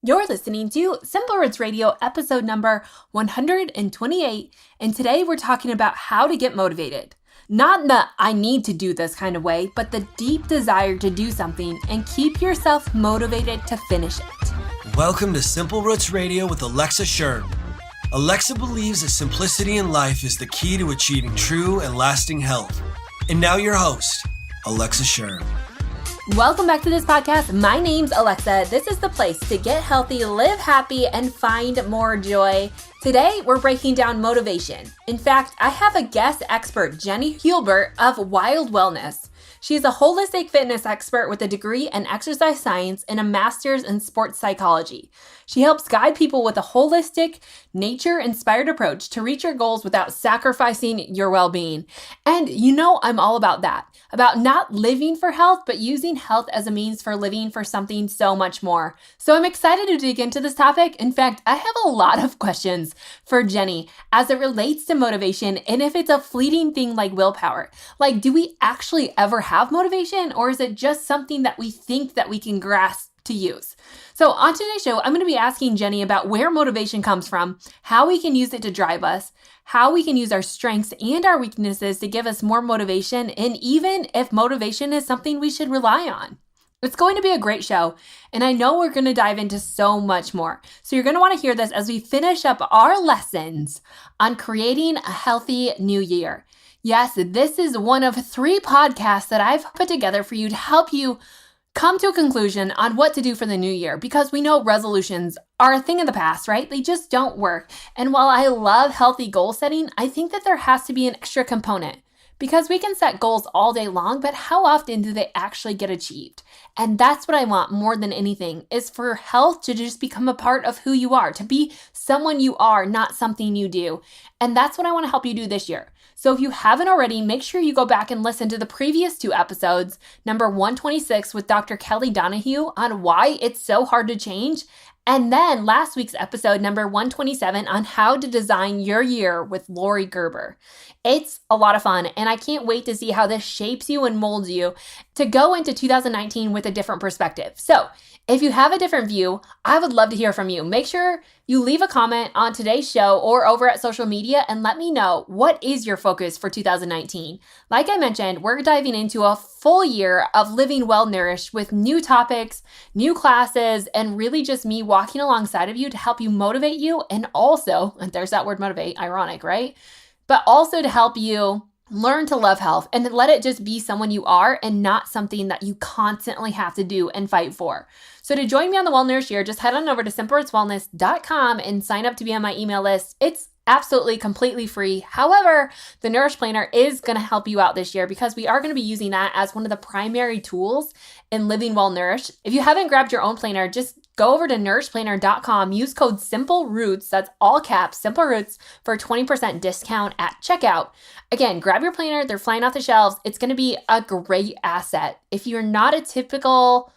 You're listening to Simple Roots Radio episode number 128, and today we're talking about how to get motivated. Not the I need to do this kind of way, but the deep desire to do something and keep yourself motivated to finish it. Welcome to Simple Roots Radio with Alexa Sherm. Alexa believes that simplicity in life is the key to achieving true and lasting health. And now your host, Alexa Sherm. Welcome back to this podcast. My name's Alexa. This is the place to get healthy, live happy, and find more joy. Today, we're breaking down motivation. In fact, I have a guest expert, Jenni Hulbert of Wild Wellness. She's a holistic fitness expert with a degree in exercise science and a master's in sports psychology. She helps guide people with a holistic, nature-inspired approach to reach your goals without sacrificing your well-being. And you know I'm all about that, about not living for health, but using health as a means for living for something so much more. So I'm excited to dig into this topic. In fact, I have a lot of questions for Jenni as it relates to motivation and if it's a fleeting thing like willpower. Like, do we actually ever have motivation, or is it just something that we think that we can grasp to use? So on today's show, I'm going to be asking Jenni about where motivation comes from, how we can use it to drive us, how we can use our strengths and our weaknesses to give us more motivation, and even if motivation is something we should rely on. It's going to be a great show, and I know we're going to dive into so much more. So you're going to want to hear this as we finish up our lessons on creating a healthy new year. Yes, this is one of 3 podcasts that I've put together for you to help you come to a conclusion on what to do for the new year, because we know resolutions are a thing of the past, right? They just don't work. And while I love healthy goal setting, I think that there has to be an extra component, because we can set goals all day long, but how often do they actually get achieved? And that's what I want more than anything, is for health to just become a part of who you are, to be someone you are, not something you do. And that's what I want to help you do this year. So if you haven't already, make sure you go back and listen to the previous 2 episodes, number 126 with Dr. Kelly Donahue on why it's so hard to change, and then last week's episode, number 127, on how to design your year with Lori Gerber. It's a lot of fun, and I can't wait to see how this shapes you and molds you to go into 2019 with a different perspective. So if you have a different view, I would love to hear from you. Make sure you leave a comment on today's show or over at social media and let me know what is your focus for 2019. Like I mentioned, we're diving into a full year of living well nourished with new topics, new classes, and really just me walking alongside of you to help you motivate you, and also, and there's that word motivate, ironic, right? But also to help you learn to love health and let it just be someone you are and not something that you constantly have to do and fight for. So to join me on the Well Nourished Year, just head on over to simplerootswellness.com and sign up to be on my email list. It's absolutely completely free. However, the Nourish Planner is going to help you out this year because we are going to be using that as one of the primary tools in living well nourished. If you haven't grabbed your own planner, just go over to nourishplanner.com, use code SIMPLEROOTS, that's all caps, Simple Roots, for a 20% discount at checkout. Again, grab your planner, they're flying off the shelves. It's going to be a great asset. If you're not a typical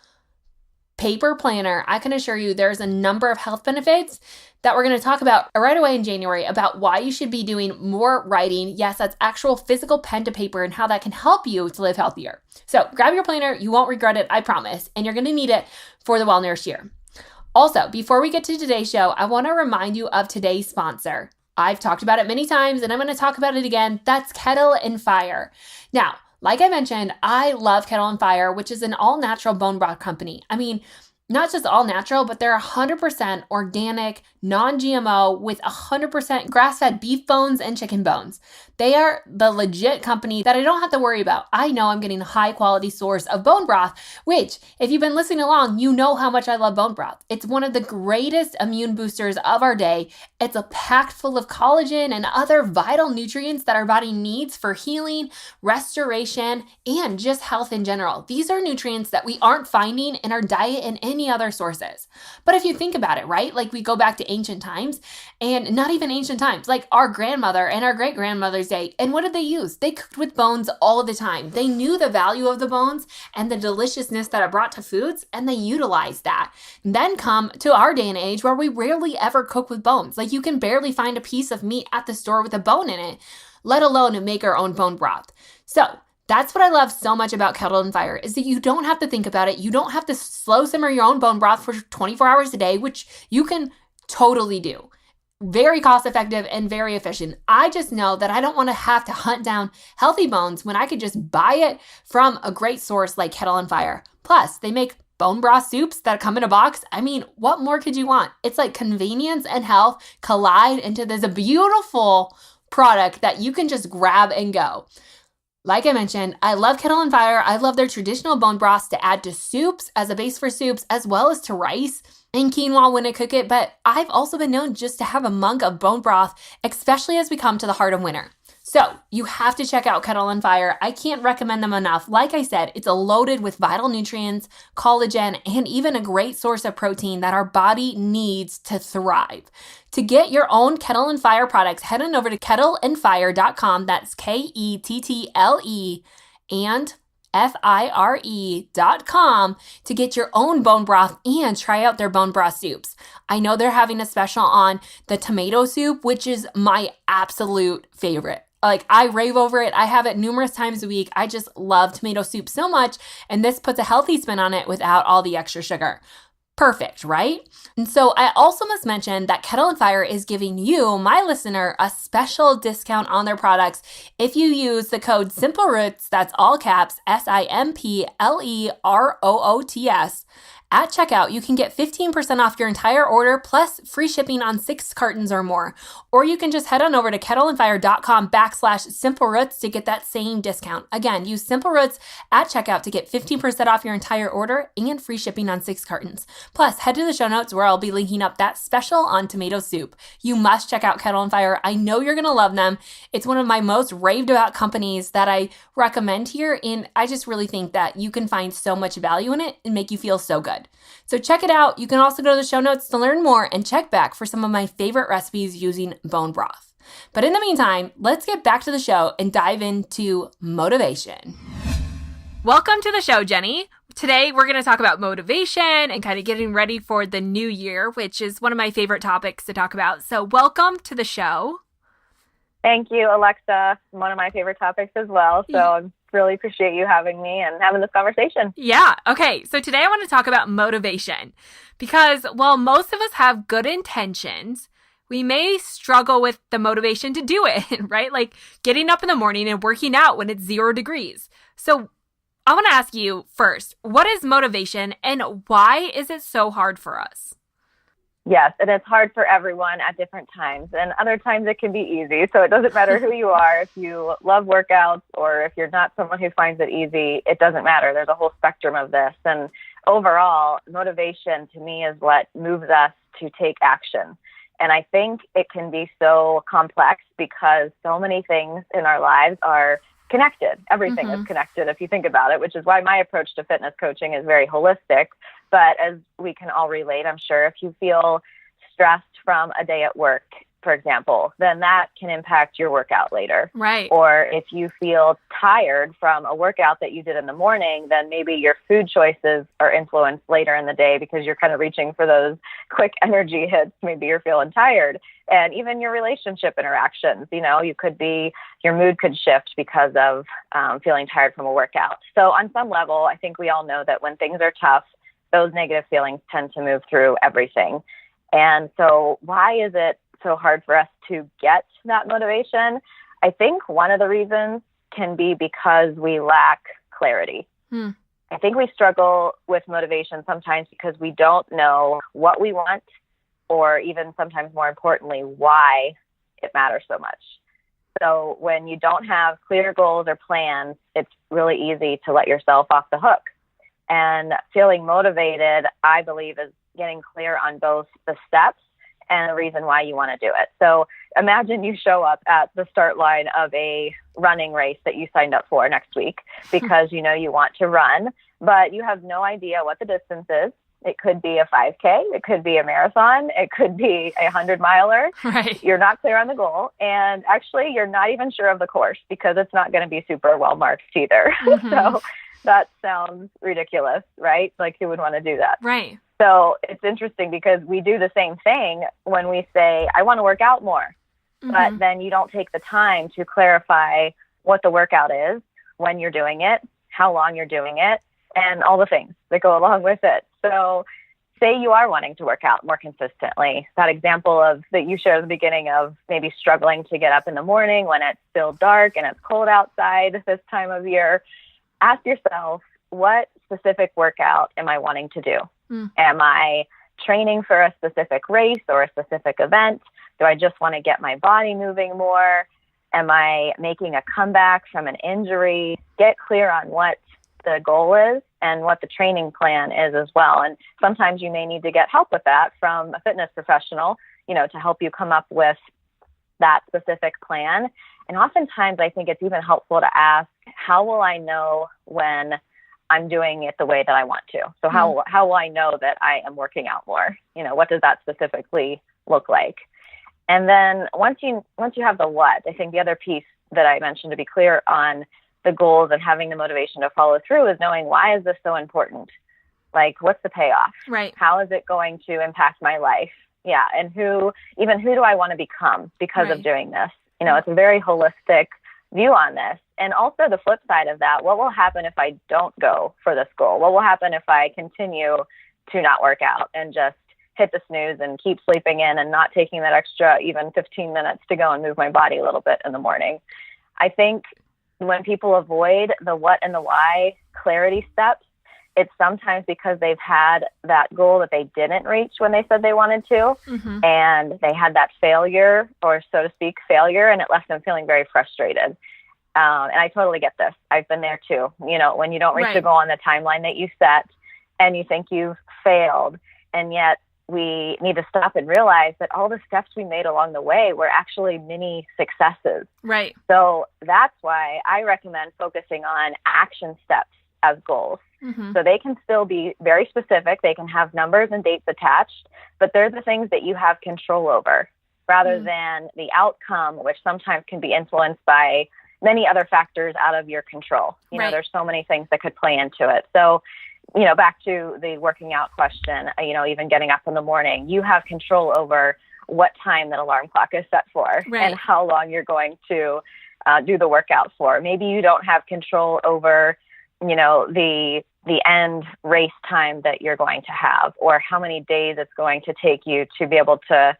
paper planner, I can assure you there's a number of health benefits that we're going to talk about right away in January about why you should be doing more writing. Yes, that's actual physical pen to paper and how that can help you to live healthier. So grab your planner. You won't regret it, I promise. And you're going to need it for the Well Nourished Year. Also, before we get to today's show, I want to remind you of today's sponsor. I've talked about it many times and I'm going to talk about it again. That's Kettle and Fire. Now, like I mentioned, I love Kettle and Fire, which is an all-natural bone broth company. I mean, not just all natural, but they're 100% organic, non-GMO with 100% grass-fed beef bones and chicken bones. They are the legit company that I don't have to worry about. I know I'm getting a high-quality source of bone broth, which, if you've been listening along, you know how much I love bone broth. It's one of the greatest immune boosters of our day. It's packed full of collagen and other vital nutrients that our body needs for healing, restoration, and just health in general. These are nutrients that we aren't finding in our diet and any other sources. But if you think about it, right? Like we go back to ancient times, and not even ancient times, like our grandmother and our great-grandmother's day. And what did they use? They cooked with bones all the time. They knew the value of the bones and the deliciousness that it brought to foods, and they utilized that. And then come to our day and age where we rarely ever cook with bones. Like you can barely find a piece of meat at the store with a bone in it, let alone make our own bone broth. So That's what I love so much about Kettle and Fire is that you don't have to think about it. You don't have to slow simmer your own bone broth for 24 hours a day, which you can totally do. Very cost effective and very efficient. I just know that I don't want to have to hunt down healthy bones when I could just buy it from a great source like Kettle and Fire. Plus, they make bone broth soups that come in a box. I mean, what more could you want? It's like convenience and health collide into this beautiful product that you can just grab and go. Like I mentioned, I love Kettle and Fire. I love their traditional bone broths to add to soups as a base for soups, as well as to rice and quinoa when I cook it. But I've also been known just to have a mug of bone broth, especially as we come to the heart of winter. So you have to check out Kettle and Fire. I can't recommend them enough. Like I said, it's loaded with vital nutrients, collagen, and even a great source of protein that our body needs to thrive. To get your own Kettle and Fire products, head on over to kettleandfire.com. That's KETTLE and FIRE.com to get your own bone broth and try out their bone broth soups. I know they're having a special on the tomato soup, which is my absolute favorite. Like, I rave over it. I have it numerous times a week. I just love tomato soup so much, and this puts a healthy spin on it without all the extra sugar. Perfect, right? And so I also must mention that Kettle and Fire is giving you, my listener, a special discount on their products if you use the code SimpleRoots, that's all caps, SIMPLEROOTS. At checkout, you can get 15% off your entire order plus free shipping on 6 cartons or more. Or you can just head on over to kettleandfire.com/SimpleRoots to get that same discount. Again, use SimpleRoots at checkout to get 15% off your entire order and free shipping on 6 cartons. Plus, head to the show notes where I'll be linking up that special on tomato soup. You must check out Kettle and Fire. I know you're going to love them. It's one of my most raved about companies that I recommend here, and I just really think that you can find so much value in it and make you feel so good. So check it out. You can also go to the show notes to learn more and check back for some of my favorite recipes using bone broth. But in the meantime, let's get back to the show and dive into motivation. Welcome to the show, Jenni. Today, we're going to talk about motivation and kind of getting ready for the new year, which is one of my favorite topics to talk about. So welcome to the show. Thank you, Alexa. One of my favorite topics as well. So I really appreciate you having me and having this conversation. Yeah. Okay. So today I want to talk about motivation because while most of us have good intentions, we may struggle with the motivation to do it, right? Like getting up in the morning and working out when it's 0 degrees. So I want to ask you first, what is motivation and why is it so hard for us? Yes, and it's hard for everyone at different times. And other times it can be easy. So it doesn't matter who you are. If you love workouts or if you're not someone who finds it easy, it doesn't matter. There's a whole spectrum of this. And overall, motivation to me is what moves us to take action. And I think it can be so complex because so many things in our lives are connected. Everything is connected if you think about it, which is why my approach to fitness coaching is very holistic. But as we can all relate, I'm sure if you feel stressed from a day at work, for example, then that can impact your workout later. Right. Or if you feel tired from a workout that you did in the morning, then maybe your food choices are influenced later in the day because you're kind of reaching for those quick energy hits. Maybe you're feeling tired. And even your relationship interactions, you could be, your mood could shift because of feeling tired from a workout. So on some level, I think we all know that when things are tough, those negative feelings tend to move through everything. And so why is it so hard for us to get that motivation? I think one of the reasons can be because we lack clarity. I think we struggle with motivation sometimes because we don't know what we want, or even sometimes more importantly, why it matters so much. So when you don't have clear goals or plans, it's really easy to let yourself off the hook. And feeling motivated, I believe, is getting clear on both the steps and the reason why you want to do it. So imagine you show up at the start line of a running race that you signed up for next week because you want to run, but you have no idea what the distance is. It could be a 5K, it could be a marathon, it could be a 100-miler. Right. You're not clear on the goal, and actually you're not even sure of the course because it's not going to be super well marked either. So that sounds ridiculous, right? Like, who would want to do that? Right. So it's interesting because we do the same thing when we say, I want to work out more, but then you don't take the time to clarify what the workout is, when you're doing it, how long you're doing it, and all the things that go along with it. So say you are wanting to work out more consistently. That example of that you shared at the beginning of maybe struggling to get up in the morning when it's still dark and it's cold outside this time of year. Ask yourself, what specific workout am I wanting to do? Am I training for a specific race or a specific event? Do I just want to get my body moving more? Am I making a comeback from an injury? Get clear on what the goal is and what the training plan is as well. And sometimes you may need to get help with that from a fitness professional, to help you come up with that specific plan. And oftentimes I think it's even helpful to ask, how will I know when I'm doing it the way that I want to? So how will I know that I am working out more? What does that specifically look like? And then once you have the what, I think the other piece that I mentioned, to be clear on the goals and having the motivation to follow through, is knowing, why is this so important? Like, what's the payoff? Right. How is it going to impact my life? Yeah. And who do I want to become because of doing this? It's a very holistic view on this. And also the flip side of that, what will happen if I don't go for this goal? What will happen if I continue to not work out and just hit the snooze and keep sleeping in and not taking that extra even 15 minutes to go and move my body a little bit in the morning? I think when people avoid the what and the why clarity steps, it's sometimes because they've had that goal that they didn't reach when they said they wanted to, and they had that failure, or so to speak, failure, and it left them feeling very frustrated. And I totally get this. I've been there too. When you don't reach the goal on the timeline that you set and you think you've failed, and yet we need to stop and realize that all the steps we made along the way were actually mini successes. Right. So that's why I recommend focusing on action steps as goals. So they can still be very specific. They can have numbers and dates attached, but they're the things that you have control over, rather than the outcome, which sometimes can be influenced by many other factors out of your control. There's so many things that could play into it. So, back to the working out question, even getting up in the morning, you have control over what time that alarm clock is set for and how long you're going to do the workout for. Maybe you don't have control over, the end race time that you're going to have, or how many days it's going to take you to be able to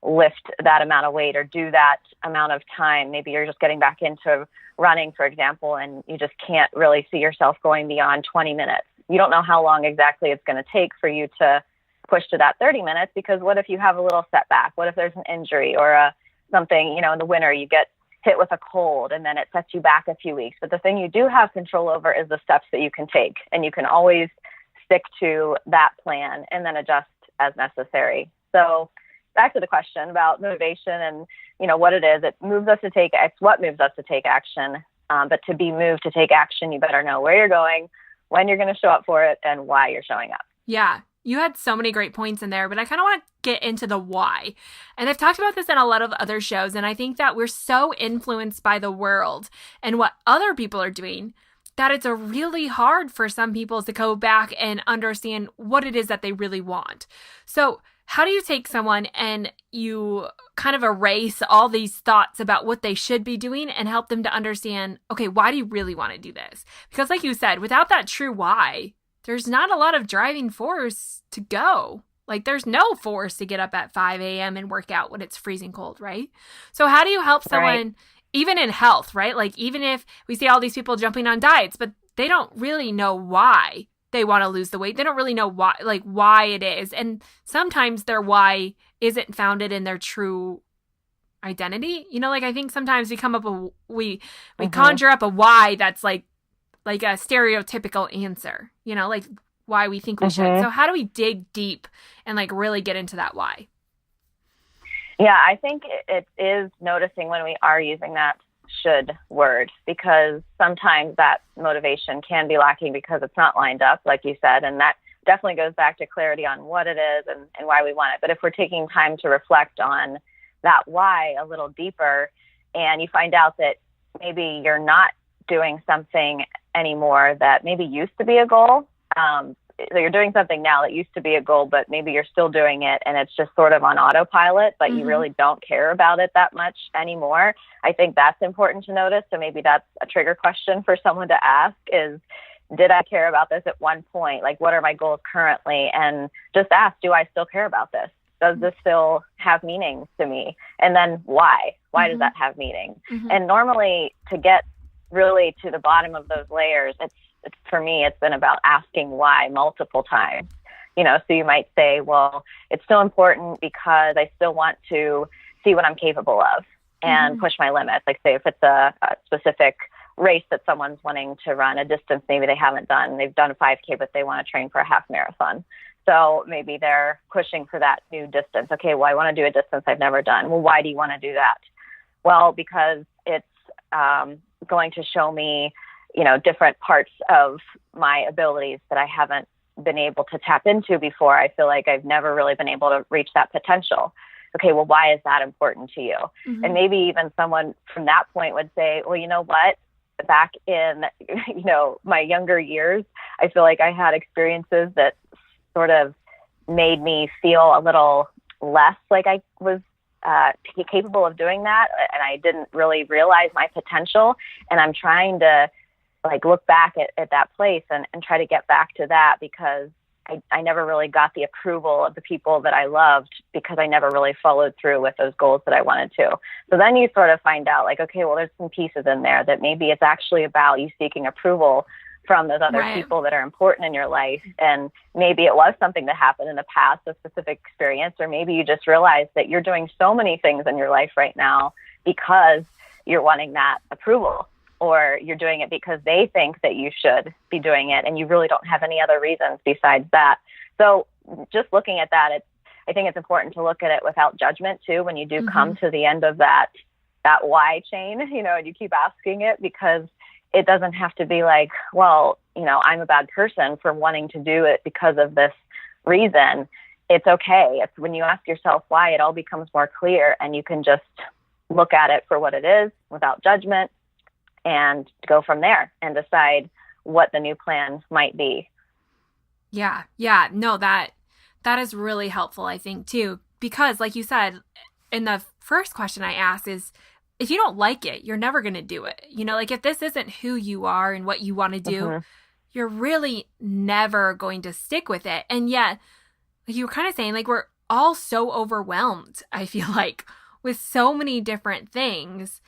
lift that amount of weight or do that amount of time. Maybe you're just getting back into running, for example, and you just can't really see yourself going beyond 20 minutes. You don't know how long exactly it's going to take for you to push to that 30 minutes, because what if you have a little setback? What if there's an injury or something, in the winter you get hit with a cold and then it sets you back a few weeks. But the thing you do have control over is the steps that you can take, and you can always stick to that plan and then adjust as necessary. So back to the question about motivation and, what it is, what moves us to take action. But to be moved to take action, you better know where you're going, when you're going to show up for it, and why you're showing up. Yeah. You had so many great points in there, but I kind of want to get into the why. And I've talked about this in a lot of other shows, and I think that we're so influenced by the world and what other people are doing that it's really hard for some people to go back and understand what it is that they really want. So how do you take someone and you kind of erase all these thoughts about what they should be doing and help them to understand, okay, why do you really want to do this? Because like you said, without that true why, there's not a lot of driving force to go. Like, there's no force to get up at 5 a.m. and work out when it's freezing cold, right? So how do you help someone, even in health, right? Like, even if we see all these people jumping on diets, but they don't really know why they want to lose the weight. They don't really know why it is. And sometimes their why isn't founded in their true identity. I think sometimes we conjure up a why that's like a stereotypical answer, like why we think we should. So how do we dig deep and really get into that why? Yeah, I think it is noticing when we are using that should word, because sometimes that motivation can be lacking because it's not lined up, like you said, and that definitely goes back to clarity on what it is and why we want it. But if we're taking time to reflect on that why a little deeper, and you find out that maybe you're not doing something anymore that maybe used to be a goal, so you're doing something now that used to be a goal, but maybe you're still doing it and it's just sort of on autopilot, but you really don't care about it that much anymore. I think that's important to notice. So maybe that's a trigger question for someone to ask is, did I care about this at one point? Like, what are my goals currently? And just ask, do I still care about this? Does this still have meaning to me? And then why? Why does that have meaning? And normally to get really to the bottom of those layers, it's for me, it's been about asking why multiple times. So you might say, well, it's still important because I still want to see what I'm capable of and push my limits. Like say if it's a specific race that someone's wanting to run, a distance maybe they haven't done. They've done a 5K, but they want to train for a half marathon. So maybe they're pushing for that new distance. Okay, well, I want to do a distance I've never done. Well, why do you want to do that? Well, because it's going to show me different parts of my abilities that I haven't been able to tap into before. I feel like I've never really been able to reach that potential. Okay, well, why is that important to you? And maybe even someone from that point would say, well, you know what? Back in, my younger years, I feel like I had experiences that sort of made me feel a little less like I was capable of doing that. And I didn't really realize my potential. And I'm trying to look back at that place and try to get back to that because I never really got the approval of the people that I loved because I never really followed through with those goals that I wanted to. So then you sort of find out okay, well, there's some pieces in there that maybe it's actually about you seeking approval from those other people that are important in your life. And maybe it was something that happened in the past, a specific experience, or maybe you just realize that you're doing so many things in your life right now because you're wanting that approval. Or you're doing it because they think that you should be doing it and you really don't have any other reasons besides that. So just looking at that, I think it's important to look at it without judgment too when you do come to the end of that why chain, and you keep asking it because it doesn't have to be like, well, I'm a bad person for wanting to do it because of this reason. It's okay. It's when you ask yourself why, it all becomes more clear and you can just look at it for what it is without judgment and go from there and decide what the new plan might be. Yeah. No, that is really helpful, I think, too, because like you said, in the first question I asked is, if you don't like it, you're never going to do it. If this isn't who you are and what you want to do, you're really never going to stick with it. And yet, like you were kind of saying, we're all so overwhelmed, I feel like, with so many different things.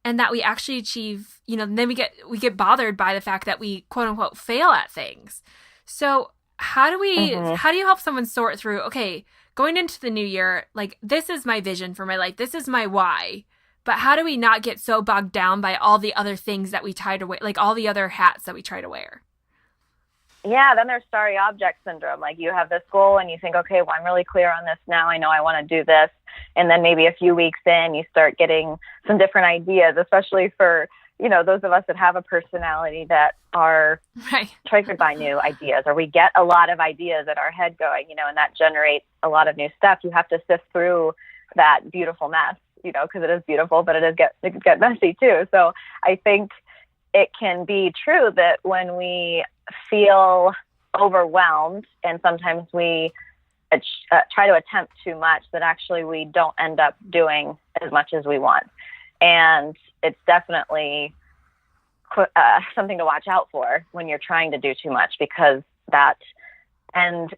And that we actually achieve, then we get bothered by the fact that we quote unquote fail at things. So how do you help someone sort through, okay, going into the new year, this is my vision for my life. This is my why. But how do we not get so bogged down by all the other things that we try to wear, all the other hats that we try to wear? Yeah, then there's starry object syndrome. You have this goal and you think, okay, well, I'm really clear on this now. I know I want to do this. And then maybe a few weeks in, you start getting some different ideas, especially for, those of us that have a personality that are triggered by new ideas, or we get a lot of ideas in our head going, and that generates a lot of new stuff. You have to sift through that beautiful mess, because it is beautiful, but it get messy too. So I think it can be true that when we feel overwhelmed and sometimes we try to attempt too much, that actually we don't end up doing as much as we want. And it's definitely something to watch out for when you're trying to do too much, because that end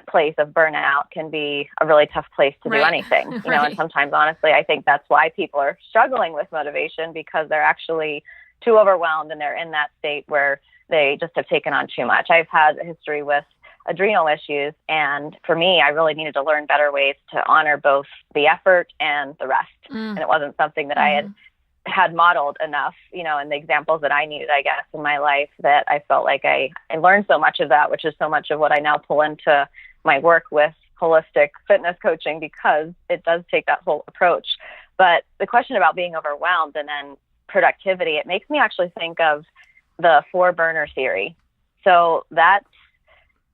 place of burnout can be a really tough place to do anything, and sometimes, honestly, I think that's why people are struggling with motivation, because they're actually too overwhelmed and they're in that state where they just have taken on too much. I've had a history with adrenal issues, and for me, I really needed to learn better ways to honor both the effort and the rest. And it wasn't something that I had modeled enough, and the examples that I needed, I guess, in my life, that I felt like I learned so much of that, which is so much of what I now pull into my work with holistic fitness coaching, because it does take that whole approach. But the question about being overwhelmed and then productivity, it makes me actually think of the 4 burner theory. So that's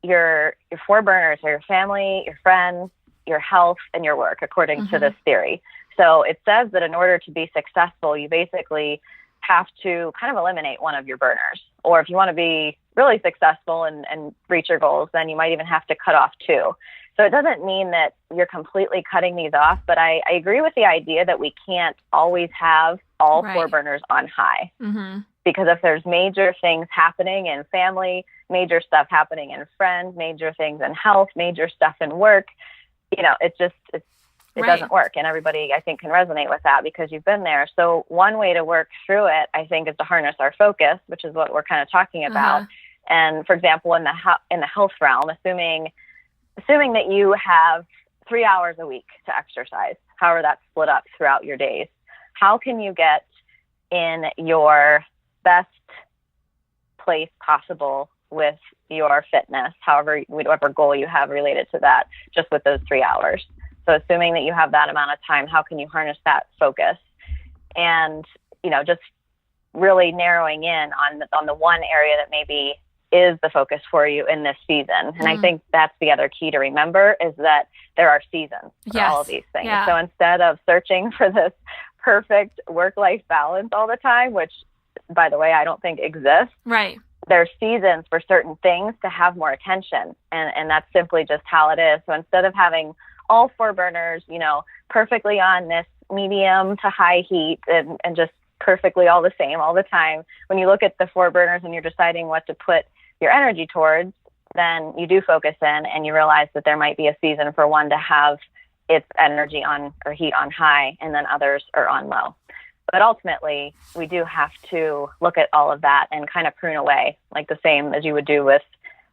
your 4 burners are your family, your friends, your health, and your work, according to this theory. So it says that in order to be successful, you basically have to kind of eliminate one of your burners. Or if you want to be really successful and reach your goals, then you might even have to cut off 2. So it doesn't mean that you're completely cutting these off, but I agree with the idea that we can't always have all 4 burners on high. Because if there's major things happening in family, major stuff happening in friends, major things in health, major stuff in work, it doesn't work. And everybody, I think, can resonate with that because you've been there. So one way to work through it, I think, is to harness our focus, which is what we're kind of talking about. And for example, in the health realm, assuming that you have 3 hours a week to exercise, however that's split up throughout your days, how can you get in your best place possible with your fitness, whatever goal you have related to that, just with those 3 hours? So assuming that you have that amount of time, how can you harness that focus? And, just really narrowing in on the one area that maybe is the focus for you in this season. And I think that's the other key to remember, is that there are seasons for all of these things. Yeah. So instead of searching for this perfect work-life balance all the time, which, by the way, I don't think exists. Right. There's seasons for certain things to have more attention. And that's simply just how it is. So instead of having all 4 burners, perfectly on this medium to high heat and just perfectly all the same all the time, when you look at the 4 burners and you're deciding what to put your energy towards, then you do focus in and you realize that there might be a season for one to have its energy on or heat on high, and then others are on low. But ultimately, we do have to look at all of that and kind of prune away, like the same as you would do with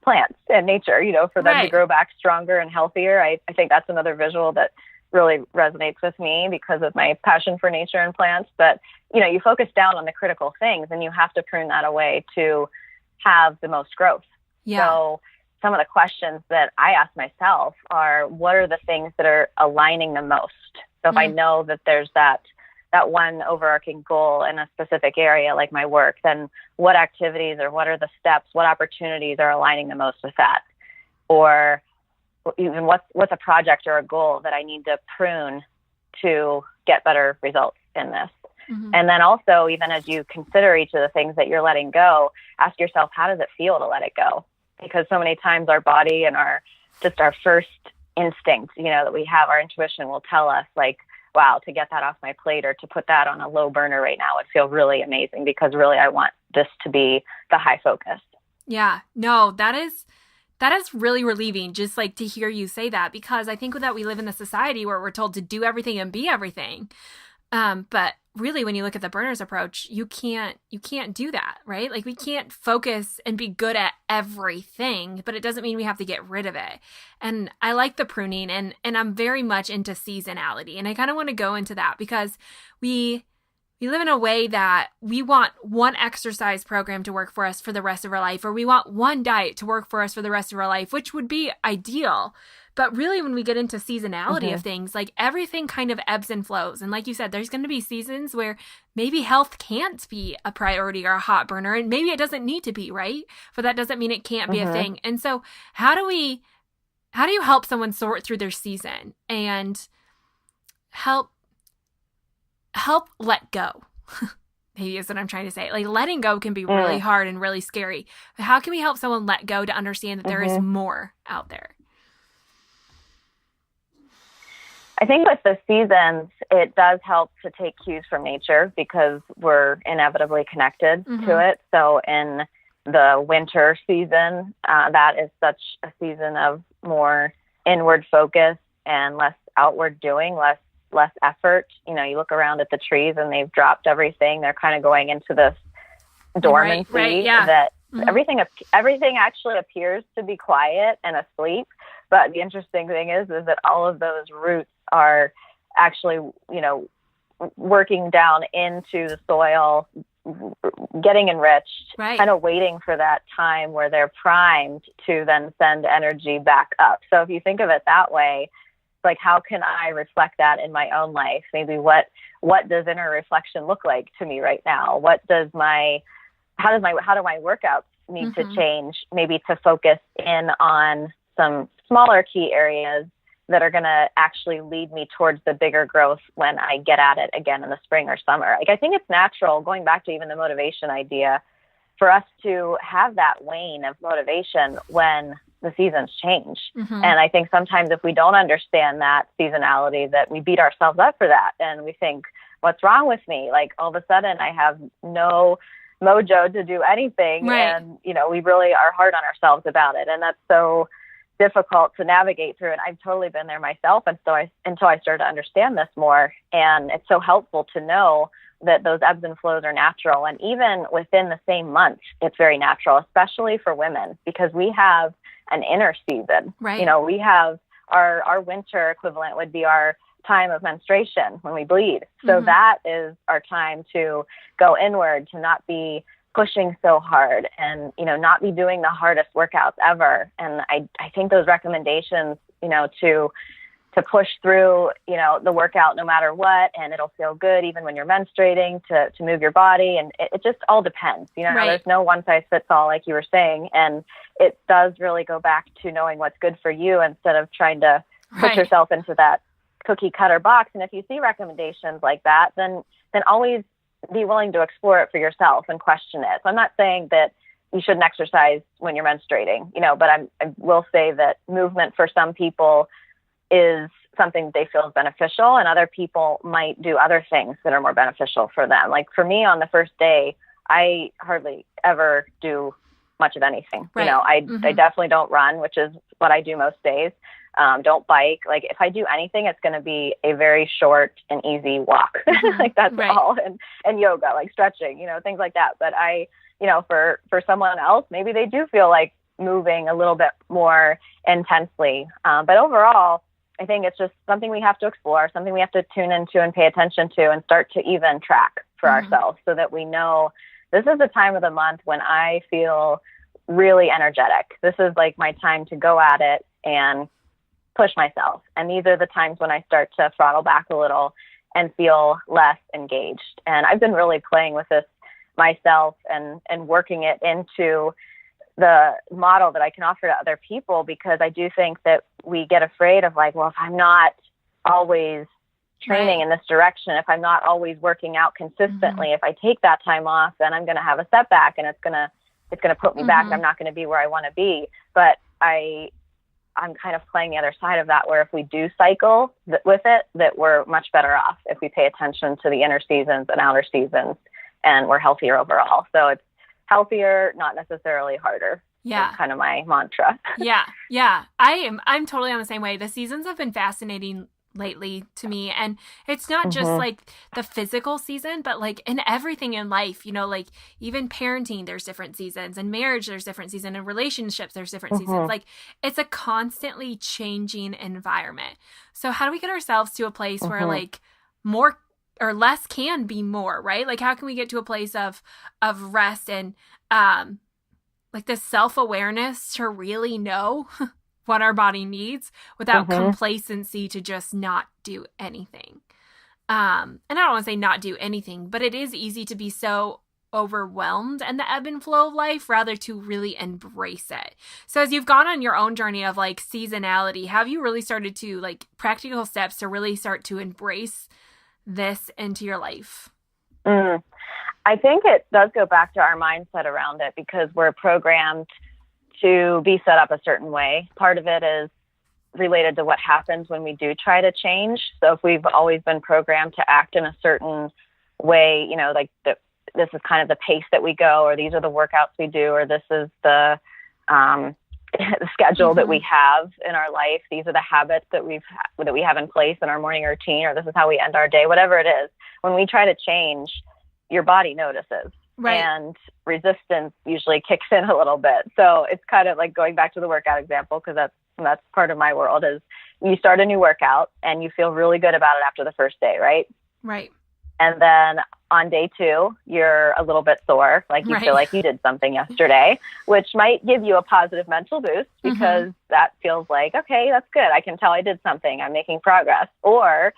plants and nature, for them to grow back stronger and healthier. I think that's another visual that really resonates with me because of my passion for nature and plants. But, you focus down on the critical things and you have to prune that away to have the most growth. Yeah. So some of the questions that I ask myself are, what are the things that are aligning the most? So if I know that there's that one overarching goal in a specific area, like my work, then what activities or what are the steps, what opportunities are aligning the most with that? Or even what's a project or a goal that I need to prune to get better results in this? And then also, even as you consider each of the things that you're letting go, ask yourself, how does it feel to let it go? Because so many times our body and our first instinct, that we have, our intuition will tell us, like, wow, to get that off my plate or to put that on a low burner right now would feel really amazing because really I want this to be the high focus. Yeah, no, that is really relieving, just like to hear you say that, because I think that we live in a society where we're told to do everything and be everything. But really, when you look at the burners approach, you can't do that, right? Like, we can't focus and be good at everything, but it doesn't mean we have to get rid of it. And I like the pruning, and I'm very much into seasonality. And I kind of want to go into that because we live in a way that we want one exercise program to work for us for the rest of our life, or we want one diet to work for us for the rest of our life, which would be ideal. But really, when we get into seasonality of things, like, everything kind of ebbs and flows. And like you said, there's going to be seasons where maybe health can't be a priority or a hot burner, and maybe it doesn't need to be, right? But that doesn't mean it can't be a thing. And so how do you help someone sort through their season and help let go? Maybe is what I'm trying to say. Like, letting go can be really hard and really scary. But how can we help someone let go to understand that there is more out there? I think with the seasons, it does help to take cues from nature because we're inevitably connected to it. So in the winter season, that is such a season of more inward focus and less outward doing, less effort. You look around at the trees and they've dropped everything. They're kind of going into this dormancy that everything actually appears to be quiet and asleep. But the interesting thing is that all of those roots are actually, working down into the soil, getting enriched, kind of waiting for that time where they're primed to then send energy back up. So if you think of it that way, like, how can I reflect that in my own life? Maybe what does inner reflection look like to me right now? How do my workouts need to change, maybe to focus in on some smaller key areas that are going to actually lead me towards the bigger growth when I get at it again in the spring or summer. Like, I think it's natural, going back to even the motivation idea, for us to have that wane of motivation when the seasons change. And I think sometimes if we don't understand that seasonality, that we beat ourselves up for that. And we think, what's wrong with me? Like, all of a sudden I have no mojo to do anything. Right. And, we really are hard on ourselves about it. And that's so difficult to navigate through. And I've totally been there myself. And so until I started to understand this more, and it's so helpful to know that those ebbs and flows are natural. And even within the same month, it's very natural, especially for women, because we have an inner season. Right. We have our winter equivalent would be our time of menstruation when we bleed. So that is our time to go inward, to not be pushing so hard and, not be doing the hardest workouts ever. And I think those recommendations, to push through, the workout no matter what, and it'll feel good even when you're menstruating, to move your body. And it just all depends. Right. There's no one size fits all, like you were saying. And it does really go back to knowing what's good for you instead of trying to put yourself into that cookie cutter box. And if you see recommendations like that, then always be willing to explore it for yourself and question it. So I'm not saying that you shouldn't exercise when you're menstruating, but I will say that movement for some people is something they feel is beneficial, and other people might do other things that are more beneficial for them. Like for me, on the first day, I hardly ever do much of anything. Right. I definitely don't run, which is what I do most days. Don't bike. Like if I do anything, it's going to be a very short and easy walk. Like that's all. And yoga, like stretching, things like that. But for someone else, maybe they do feel like moving a little bit more intensely. But overall, I think it's just something we have to explore, something we have to tune into and pay attention to, and start to even track for ourselves, so that we know this is the time of the month when I feel really energetic. This is like my time to go at it and push myself. And these are the times when I start to throttle back a little and feel less engaged. And I've been really playing with this myself and working it into the model that I can offer to other people, because I do think that we get afraid of like, well, if I'm not always training in this direction, if I'm not always working out consistently, if I take that time off, then I'm going to have a setback, and it's going to put me back. I'm not going to be where I want to be. But I'm kind of playing the other side of that, where if we do cycle with it, that we're much better off if we pay attention to the inner seasons and outer seasons, and we're healthier overall. So it's healthier, not necessarily harder. Yeah. That's kind of my mantra. Yeah. I'm totally on the same way. The seasons have been fascinating lately to me. And it's not just like the physical season, but like in everything in life, like even parenting, there's different seasons, and marriage, there's different seasons, and relationships, there's different seasons. Like it's a constantly changing environment. So how do we get ourselves to a place where like more or less can be more, right? Like how can we get to a place of rest and like this self-awareness to really know what our body needs without complacency to just not do anything. And I don't want to say not do anything, but it is easy to be so overwhelmed in the ebb and flow of life rather to really embrace it. So as you've gone on your own journey of like seasonality, have you really started to like practical steps to really start to embrace this into your life? I think it does go back to our mindset around it, because we're programmed to be set up a certain way. Part of it is related to what happens when we do try to change. So if we've always been programmed to act in a certain way, like this is kind of the pace that we go, or these are the workouts we do, or this is the schedule that we have in our life. These are the habits that we have in place in our morning routine, or this is how we end our day, whatever it is. When we try to change, your body notices. Right. And resistance usually kicks in a little bit. So it's kind of like going back to the workout example, because that's part of my world, is you start a new workout and you feel really good about it after the first day, right? Right. And then on day 2, you're a little bit sore, like you feel like you did something yesterday, which might give you a positive mental boost, because that feels like, okay, that's good. I can tell I did something. I'm making progress. Or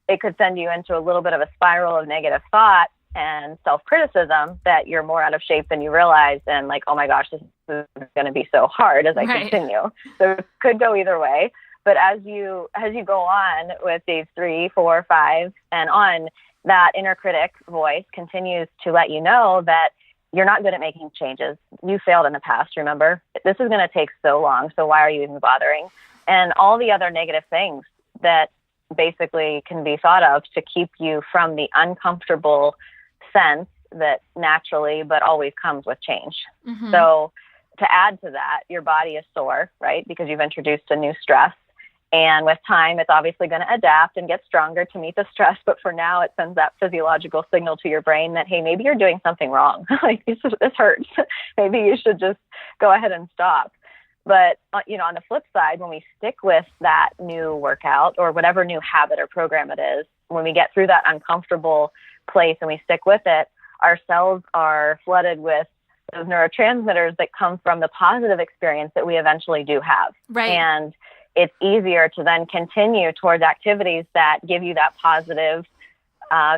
it could send you into a little bit of a spiral of negative thought and self-criticism, that you're more out of shape than you realize, and like, oh my gosh, this is going to be so hard as I continue. So it could go either way. But as you go on with days 3, 4, 5, and on, that inner critic voice continues to let you know that you're not good at making changes. You failed in the past, remember? This is going to take so long, so why are you even bothering? And all the other negative things that basically can be thought of to keep you from the uncomfortable sense that naturally but always comes with change. Mm-hmm. So to add to that, your body is sore, right? Because you've introduced a new stress. And with time, it's obviously going to adapt and get stronger to meet the stress. But for now, it sends that physiological signal to your brain that, hey, maybe you're doing something wrong. Like, this hurts. Maybe you should just go ahead and stop. But, on the flip side, when we stick with that new workout or whatever new habit or program it is, when we get through that uncomfortable place and we stick with it, our cells are flooded with those neurotransmitters that come from the positive experience that we eventually do have. Right. And it's easier to then continue towards activities that give you that positive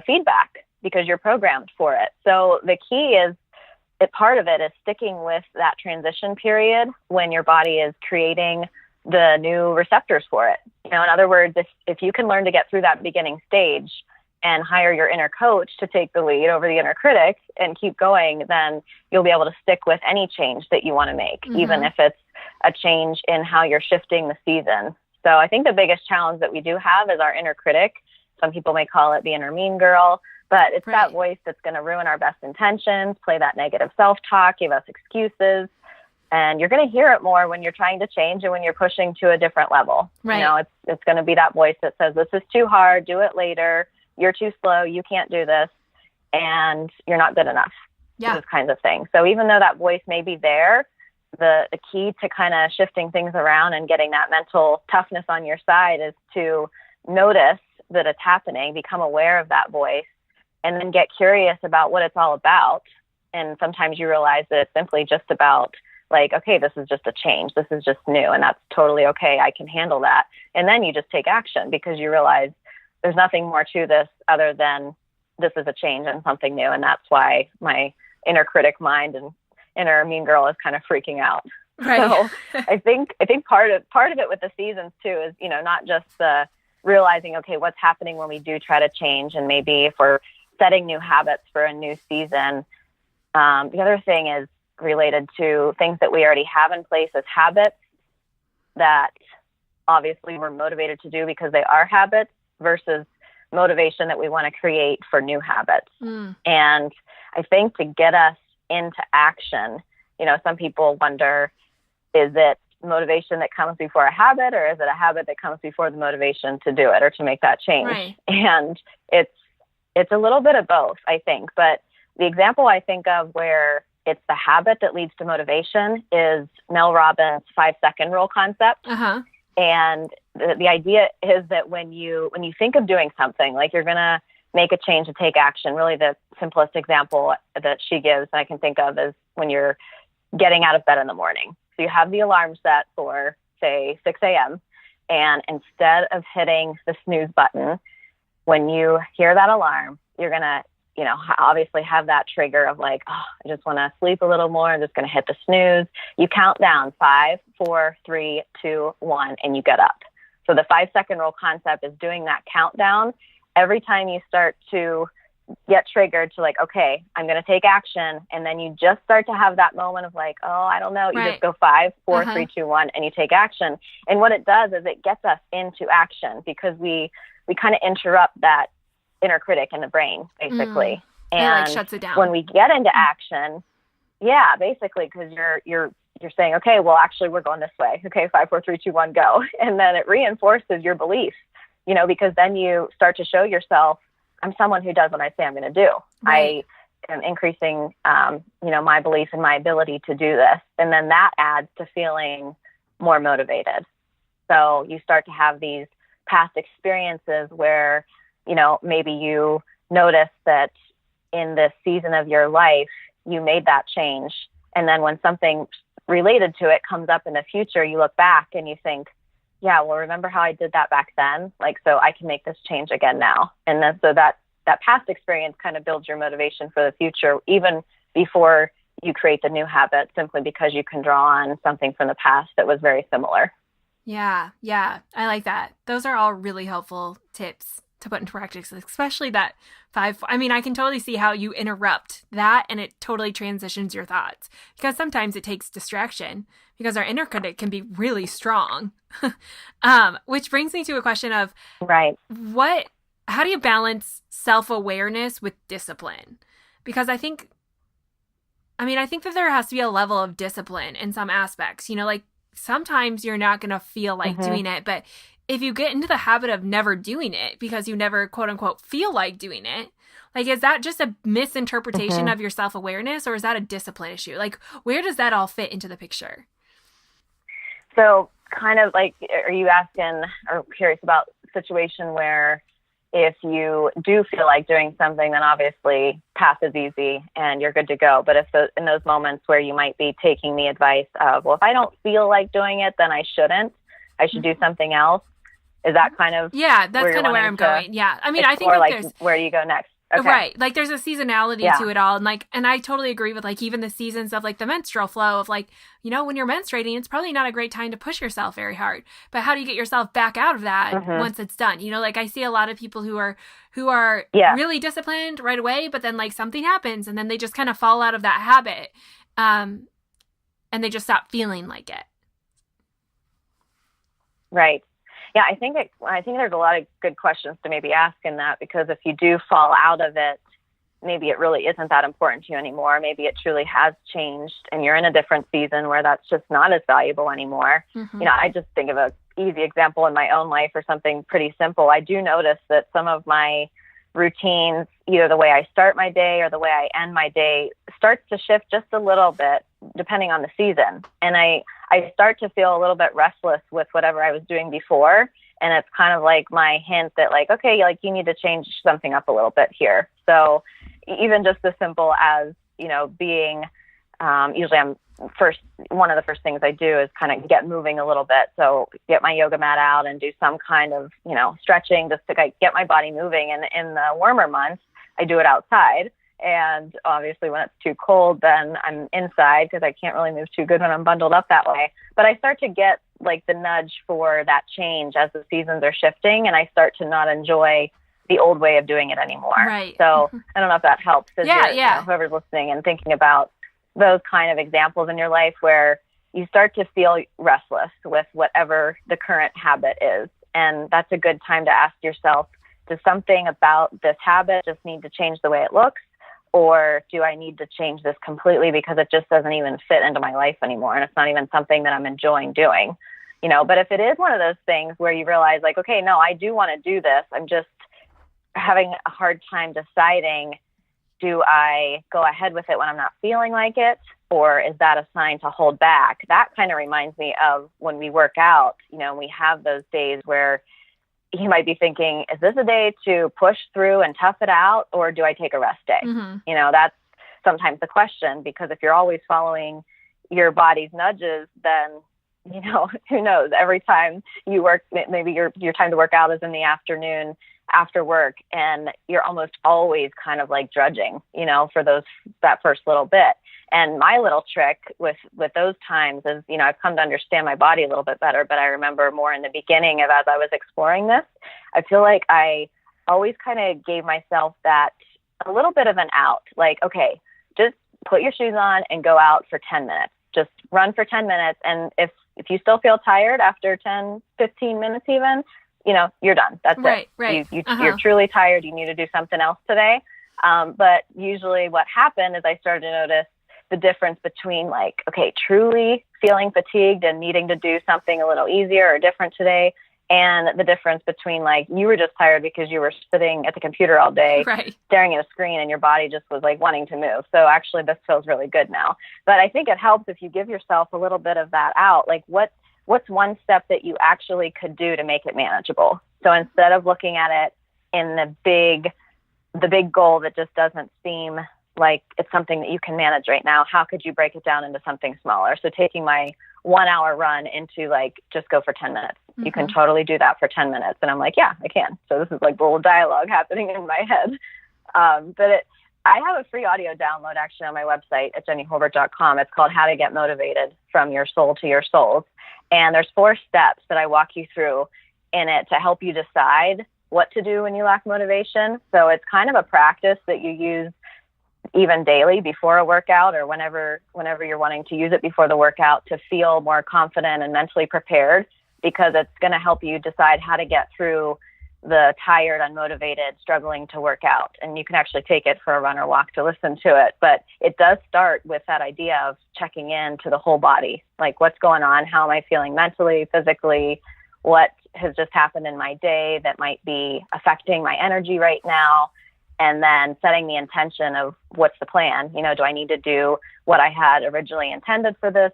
feedback because you're programmed for it. So the key is, part of it is sticking with that transition period when your body is creating the new receptors for it. In other words, if you can learn to get through that beginning stage and hire your inner coach to take the lead over the inner critic and keep going, then you'll be able to stick with any change that you want to make, mm-hmm. even if it's a change in how you're shifting the season. So I think the biggest challenge that we do have is our inner critic. Some people may call it the inner mean girl, but it's right. That voice that's going to ruin our best intentions, play that negative self-talk, give us excuses. And you're going to hear it more when you're trying to change and when you're pushing to a different level. Right. It's going to be that voice that says, this is too hard, do it later. You're too slow, you can't do this, and you're not good enough. Yeah. Those kinds of things. So even though that voice may be there, the key to kind of shifting things around and getting that mental toughness on your side is to notice that it's happening, become aware of that voice, and then get curious about what it's all about. And sometimes you realize that it's simply just about, like, okay, this is just a change. This is just new, and that's totally okay. I can handle that. And then you just take action because you realize there's nothing more to this other than this is a change and something new. And that's why my inner critic mind and inner mean girl is kind of freaking out. Right. So I think part of it with the seasons too is, not just the realizing, okay, what's happening when we do try to change, and maybe if we're setting new habits for a new season. The other thing is related to things that we already have in place as habits that obviously we're motivated to do because they are habits versus motivation that we want to create for new habits. Mm. And I think to get us into action, some people wonder, is it motivation that comes before a habit, or is it a habit that comes before the motivation to do it or to make that change? Right. And it's a little bit of both, I think. But the example I think of where it's the habit that leads to motivation is Mel Robbins' 5-second rule concept. Uh-huh. And the idea is that when you think of doing something, like you're going to make a change to take action, really the simplest example that she gives that I can think of is when you're getting out of bed in the morning. So you have the alarm set for, say, 6 a.m. And instead of hitting the snooze button, when you hear that alarm, you're going to, obviously have that trigger of like, oh, I just want to sleep a little more. I'm just going to hit the snooze. You count down 5, 4, 3, 2, 1, and you get up. So the 5-second rule concept is doing that countdown. Every time you start to get triggered to like, okay, I'm going to take action. And then you just start to have that moment of like, oh, I don't know. You right. just go 5, 4, 3, 2, 1, and you take action. And what it does is it gets us into action because we kind of interrupt that inner critic in the brain, basically. And it shuts it down. When we get into action, yeah, basically, because you're saying, okay, well, actually, we're going this way. Okay, 5, 4, 3, 2, 1, go. And then it reinforces your belief, because then you start to show yourself, I'm someone who does what I say I'm going to do. Right. I am increasing, my belief in my ability to do this. And then that adds to feeling more motivated. So you start to have these past experiences where, maybe you notice that in this season of your life, you made that change. And then when something related to it comes up in the future, you look back and you think, yeah, well, remember how I did that back then? Like, so I can make this change again now. And then so that past experience kind of builds your motivation for the future, even before you create the new habit, simply because you can draw on something from the past that was very similar. Yeah. Yeah. I like that. Those are all really helpful tips to put into practice, especially that 5. I mean, I can totally see how you interrupt that and it totally transitions your thoughts, because sometimes it takes distraction because our inner critic can be really strong. Which brings me to a question of Right. how do you balance self-awareness with discipline? Because I think that there has to be a level of discipline in some aspects, like sometimes you're not going to feel like doing it, but if you get into the habit of never doing it because you never quote unquote feel like doing it, like, is that just a misinterpretation of your self-awareness, or is that a discipline issue? Like, where does that all fit into the picture? So kind of like, are you asking or curious about a situation where if you do feel like doing something, then obviously path is easy and you're good to go. But in those moments where you might be taking the advice of, well, if I don't feel like doing it, then I shouldn't. I should do something else. Is that kind of that's kind of where I'm going. Yeah. I mean, I think like where do you go next? Okay. Right. Like there's a seasonality to it all. And I totally agree with like even the seasons of like the menstrual flow of like, when you're menstruating, it's probably not a great time to push yourself very hard. But how do you get yourself back out of that once it's done? Like I see a lot of people who are really disciplined right away, but then like something happens and then they just kind of fall out of that habit. And they just stop feeling like it. Right. Yeah, I think there's a lot of good questions to maybe ask in that, because if you do fall out of it, maybe it really isn't that important to you anymore. Maybe it truly has changed and you're in a different season where that's just not as valuable anymore. I just think of an easy example in my own life or something pretty simple. I do notice that some of my routines, either the way I start my day or the way I end my day, starts to shift just a little bit depending on the season. And I start to feel a little bit restless with whatever I was doing before. And it's kind of like my hint that like, okay, like you need to change something up a little bit here. So even just as simple as, being, usually one of the first things I do is kind of get moving a little bit. So get my yoga mat out and do some kind of, stretching just to get my body moving. And in the warmer months, I do it outside. And obviously when it's too cold, then I'm inside because I can't really move too good when I'm bundled up that way. But I start to get like the nudge for that change as the seasons are shifting, and I start to not enjoy the old way of doing it anymore. Right. So I don't know if that helps. Whoever's listening and thinking about those kind of examples in your life where you start to feel restless with whatever the current habit is. And that's a good time to ask yourself, does something about this habit just need to change the way it looks? Or do I need to change this completely because it just doesn't even fit into my life anymore and it's not even something that I'm enjoying doing? But if it is one of those things where you realize like, okay, no, I do want to do this. I'm just having a hard time deciding, do I go ahead with it when I'm not feeling like it? Or is that a sign to hold back? That kind of reminds me of when we work out, we have those days where you might be thinking, is this a day to push through and tough it out, or do I take a rest day? That's sometimes the question, because if you're always following your body's nudges, then, who knows? Every time you work, maybe your time to work out is in the afternoon after work, and you're almost always kind of like drudging, for that first little bit. And my little trick with those times is, I've come to understand my body a little bit better, but I remember more in the beginning of as I was exploring this, I feel like I always kind of gave myself that a little bit of an out, like, okay, just put your shoes on and go out for 10 minutes, just run for 10 minutes. And if you still feel tired after 10, 15 minutes even, you're done. That's it. Right. You're truly tired. You need to do something else today. But usually what happened is I started to notice the difference between like, okay, truly feeling fatigued and needing to do something a little easier or different today, and the difference between like you were just tired because you were sitting at the computer all day, staring at a screen, and your body just was like wanting to move. So actually this feels really good now. But I think it helps if you give yourself a little bit of that out. Like what's one step that you actually could do to make it manageable? So instead of looking at it in the big goal that just doesn't seem like it's something that you can manage right now, how could you break it down into something smaller? So taking my 1 hour run into like, just go for 10 minutes. You can totally do that for 10 minutes. And I'm like, yeah, I can. So this is like a little dialogue happening in my head. I have a free audio download actually on my website at jennihulbert.com. It's called How to Get Motivated from Your Soul to Your Souls. And there's 4 steps that I walk you through in it to help you decide what to do when you lack motivation. So it's kind of a practice that you use even daily before a workout, or whenever you're wanting to use it before the workout to feel more confident and mentally prepared, because it's going to help you decide how to get through the tired, unmotivated, struggling to work out. And you can actually take it for a run or walk to listen to it. But it does start with that idea of checking in to the whole body. Like, what's going on? How am I feeling mentally, physically? What has just happened in my day that might be affecting my energy right now? And then setting the intention of what's the plan? Do I need to do what I had originally intended for this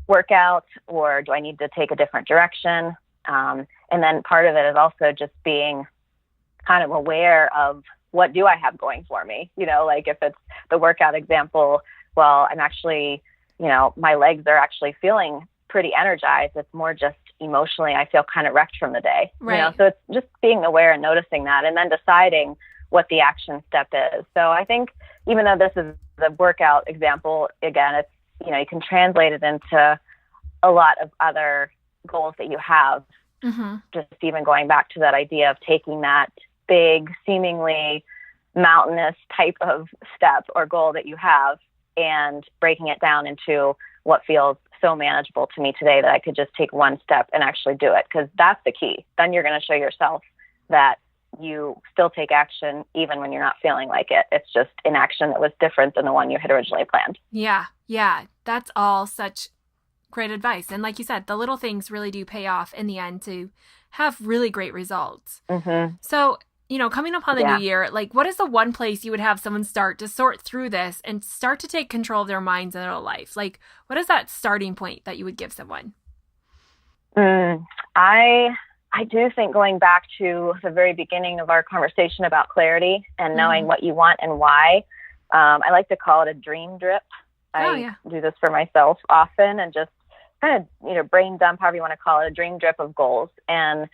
workout, or do I need to take a different direction? And then part of it is also just being kind of aware of what do I have going for me? Like if it's the workout example, well, I'm actually, my legs are actually feeling pretty energized. It's more just emotionally, I feel kind of wrecked from the day. Right. So it's just being aware and noticing that, and then deciding what the action step is. So I think even though this is the workout example, again, it's, you can translate it into a lot of other goals that you have. Mm-hmm. Just even going back to that idea of taking that big, seemingly mountainous type of step or goal that you have and breaking it down into what feels so manageable to me today that I could just take one step and actually do it. Because that's the key. Then you're going to show yourself that you still take action even when you're not feeling like it. It's just an action that was different than the one you had originally planned. Yeah. That's all such great advice. And like you said, the little things really do pay off in the end to have really great results. Mm-hmm. So, coming up on the new year, like, what is the one place you would have someone start to sort through this and start to take control of their minds and their life? Like, what is that starting point that you would give someone? I do think going back to the very beginning of our conversation about clarity and knowing what you want and why, I like to call it a dream drip. I do this for myself often, and just kind of, brain dump, however you want to call it, a dream drip of goals and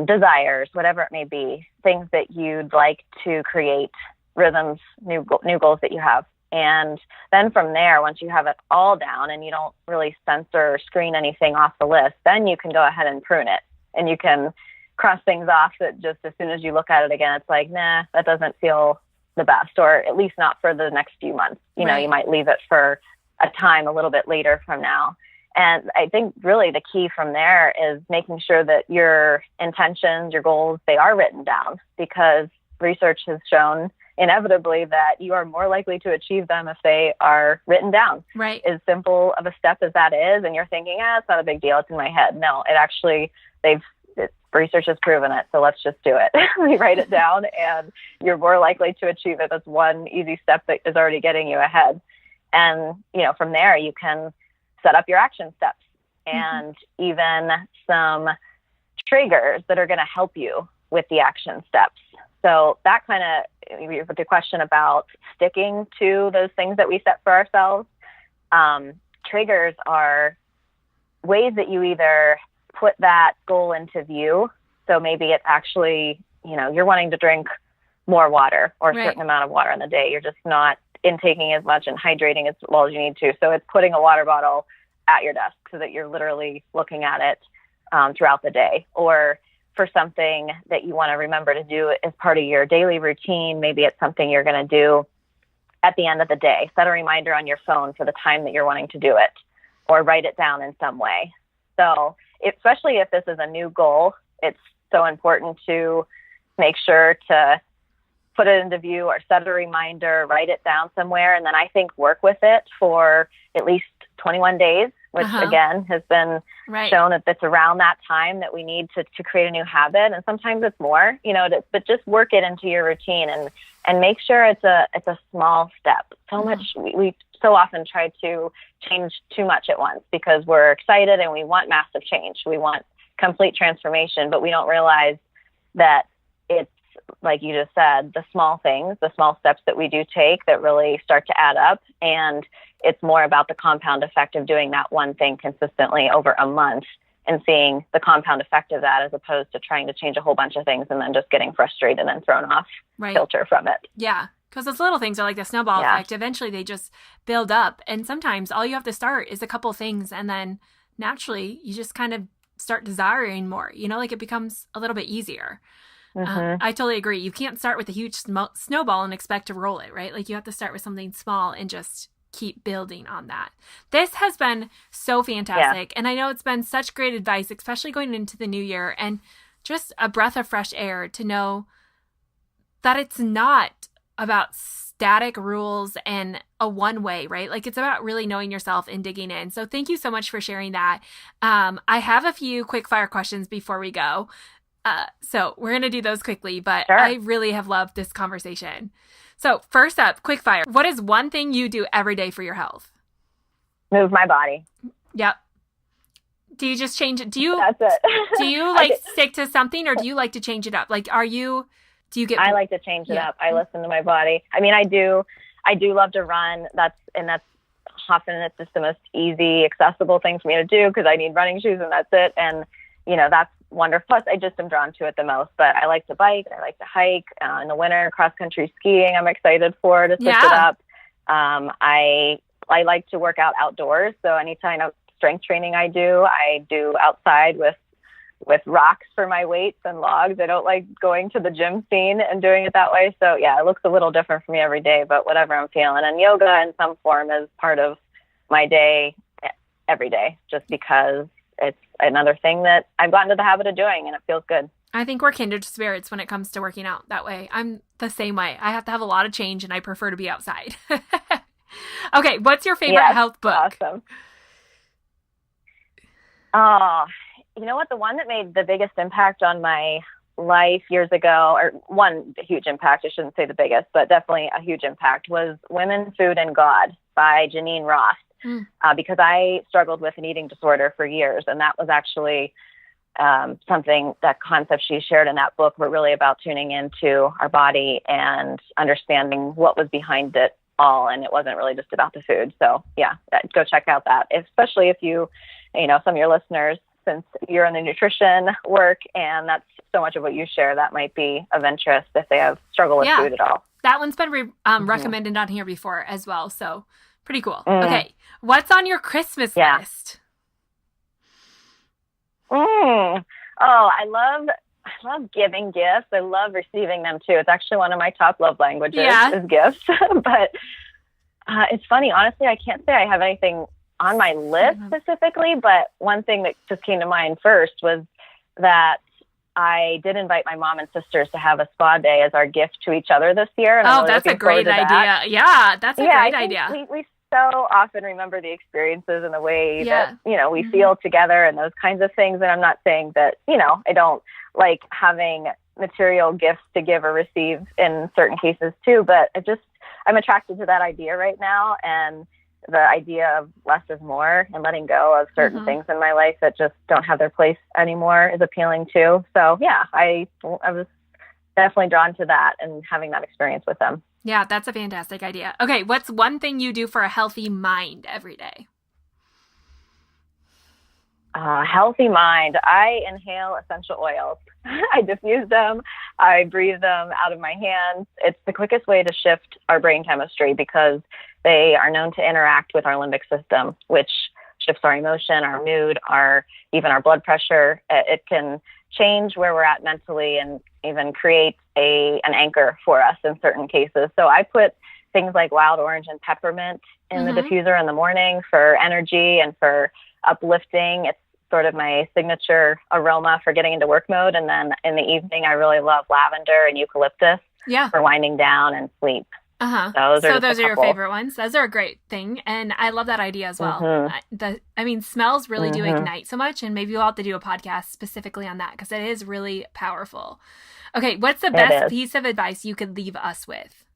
desires, whatever it may be, things that you'd like to create, rhythms, new goals that you have. And then from there, once you have it all down and you don't really censor or screen anything off the list, then you can go ahead and prune it. And you can cross things off that just as soon as you look at it again, it's like, nah, that doesn't feel the best, or at least not for the next few months. You know, you might leave it for a time a little bit later from now. And I think really the key from there is making sure that your intentions, your goals, they are written down, because research has shown inevitably that you are more likely to achieve them if they are written down. Right. As simple of a step as that is, and you're thinking, it's not a big deal, it's in my head. No, it actually, research has proven it. So let's just do it. We write it down and you're more likely to achieve it. That's one easy step that is already getting you ahead. And, from there you can set up your action steps and even some triggers that are going to help you with the action steps. So that kind of, the question about sticking to those things that we set for ourselves, triggers are ways that you either put that goal into view. So maybe it's actually, you're wanting to drink more water or a certain amount of water in the day. You're just not intaking as much and hydrating as well as you need to. So it's putting a water bottle at your desk so that you're literally looking at it throughout the day. Or for something that you want to remember to do as part of your daily routine, maybe it's something you're going to do at the end of the day. Set a reminder on your phone for the time that you're wanting to do it, or write it down in some way. So especially if this is a new goal, it's so important to make sure to put it into view or set a reminder, write it down somewhere. And then I think work with it for at least 21 days, which again has been shown that it's around that time that we need to create a new habit. And sometimes it's more, but just work it into your routine and make sure it's a small step. So much, we so often try to change too much at once because we're excited and we want massive change. We want complete transformation, but we don't realize that it's, like you just said, the small things, the small steps that we do take that really start to add up. And it's more about the compound effect of doing that one thing consistently over a month and seeing the compound effect of that, as opposed to trying to change a whole bunch of things and then just getting frustrated and thrown off kilter from it. Yeah. Because those little things are like the snowball effect. Eventually they just build up. And sometimes all you have to start is a couple things, and then naturally you just kind of start desiring more, like it becomes a little bit easier. I totally agree. You can't start with a huge snowball and expect to roll it, right? Like you have to start with something small and just keep building on that. This has been so fantastic. And I know it's been such great advice, especially going into the new year, and just a breath of fresh air to know that it's not about static rules and a one way, right? Like it's about really knowing yourself and digging in. So thank you so much for sharing that. I have a few quick fire questions before we go. So we're going to do those quickly, but Sure. I really have loved this conversation. So first up, quick fire. What is one thing you do every day for your health? Move my body. Yep. Do you just change it? That's it. Do you like stick to something, or do you like to change it up? Like, do you get? I like to change it up. I listen to my body. I mean, I do love to run. That's often it's just the most easy, accessible thing for me to do because I need running shoes and that's it. And, that's wonderful. Plus, I just am drawn to it the most. But I like to bike. I like to hike. In the winter, cross-country skiing I'm excited for to switch it up. I like to work out outdoors. So any kind of strength training I do outside with rocks for my weights and logs. I don't like going to the gym scene and doing it that way. So yeah, it looks a little different for me every day, but whatever I'm feeling. And yoga in some form is part of my day every day, just because it's another thing that I've gotten into the habit of doing and it feels good. I think we're kindred spirits when it comes to working out that way. I'm the same way. I have to have a lot of change and I prefer to be outside. Okay. What's your favorite health book? Awesome. You know what? The one that made the biggest impact on my life years ago, or one huge impact, I shouldn't say the biggest, but definitely a huge impact, was Women, Food, and God by Janine Ross. Because I struggled with an eating disorder for years. And that was actually that concept she shared in that book were really about tuning into our body and understanding what was behind it all. And it wasn't really just about the food. So yeah, go check out that, especially if some of your listeners, since you're in the nutrition work and that's so much of what you share, that might be of interest if they have struggle with food at all. That one's been recommended on here before as well. So pretty cool. Okay. What's on your Christmas list? Oh, I love giving gifts. I love receiving them too. It's actually one of my top love languages is gifts. But it's funny, honestly, I can't say I have anything on my list specifically, but one thing that just came to mind first was that I did invite my mom and sisters to have a spa day as our gift to each other this year. And I'm really that's a great idea. That. Yeah, that's a great idea. We so often remember the experiences and the way that, we feel together and those kinds of things. And I'm not saying that, I don't like having material gifts to give or receive in certain cases too, but I'm attracted to that idea right now. And the idea of less is more and letting go of certain things in my life that just don't have their place anymore is appealing too. So yeah, I was definitely drawn to that and having that experience with them. Yeah, that's a fantastic idea. Okay, what's one thing you do for a healthy mind every day? Healthy mind. I inhale essential oils. I diffuse them. I breathe them out of my hands. It's the quickest way to shift our brain chemistry because they are known to interact with our limbic system, which shifts our emotion, our mood, even our blood pressure. It can change where we're at mentally and even create an anchor for us in certain cases. So I put things like wild orange and peppermint in the diffuser in the morning for energy and for uplifting. It's sort of my signature aroma for getting into work mode. And then in the evening, I really love lavender and eucalyptus for winding down and sleep. So those are your favorite ones. Those are a great thing. And I love that idea as well. Smells really do ignite so much. And maybe we'll have to do a podcast specifically on that because it is really powerful. Okay. What's the best piece of advice you could leave us with?